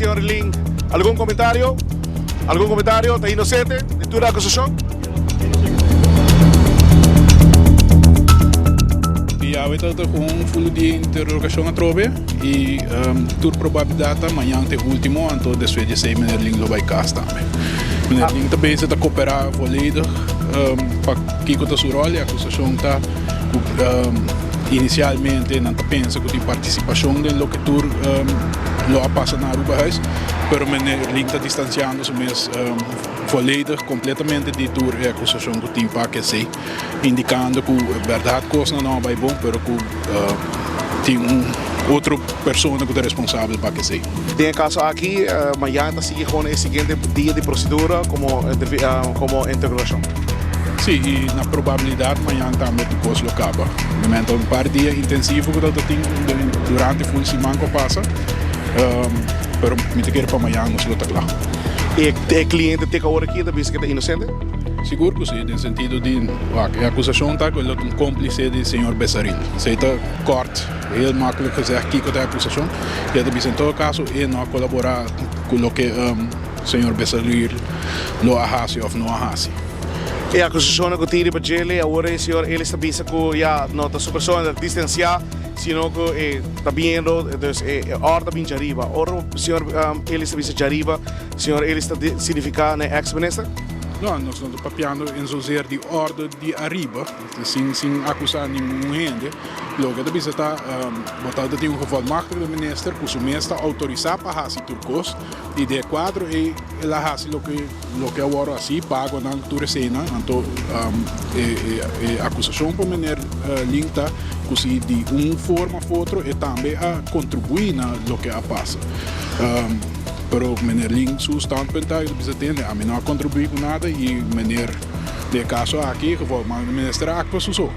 señor Ling. ¿Algún comentario? ¿Algún comentario? ¿Está inocente? ¿De la acusación? Ja, we hebben gewoon voelen die interrogação a trove e tur probabilidade amanhã tem último então después de sei meneer Ling lo vai cá também. Meneer Ling também se está cooperar volledig para que com a sua rol a acusação está inicialmente não pensa que a participação do que tur lo a passa na Aruba Huis, pero meneer Ling está distanciando-se mesmo volledig, completamente de tour e acusação que tem para que sei, indicando que a verdade coisa não vai bom, pero que tem outra pessoa que é responsável para que sei. Tem caso aqui, amanhã está seguindo com o seguinte dia de procedura como integração. Sim, e na probabilidade amanhã também o curso lo acaba. No momento um par de dias intensivo que eu tenho durante o fim de semana que passa, pero me te quero para amanhã não se lo está claro. E o cliente tem que agora aqui, da vez que é inocente? Seguro que sim, no sentido de a acusação está com um cúmplice do senhor Bessarin. Se está corte, é makkelijk gezegd que a acusação, e também em todo caso ele não colaborar com o que o senhor Bessarin lo ahasi ou não ahasi. E a acusação que tira para ele, agora o senhor ele está pensando que já não está sua pessoa distanciar, sino que está vendo, então ordem bem de arriba. Ora o senhor ele está pensando de arriba, o senhor ele está significa na ex-minister? Não, nós estamos papiando em zozeer de ordem de arriba, sem acusar nenhum gente. Logo, também está botado de geval machtig do minister, que o ministro autorizar para fazer turcos, e de quadro e ela faz o que agora assim pago na turcena, então a acusação para o ministro linta que de forma ou outra e também a contribuir na lo que passa. Pero meneer Ling, seu standpunt eigenlijk a mim não contribui com nada e meneer de caso aqui, geval, mas o ministro actua zo.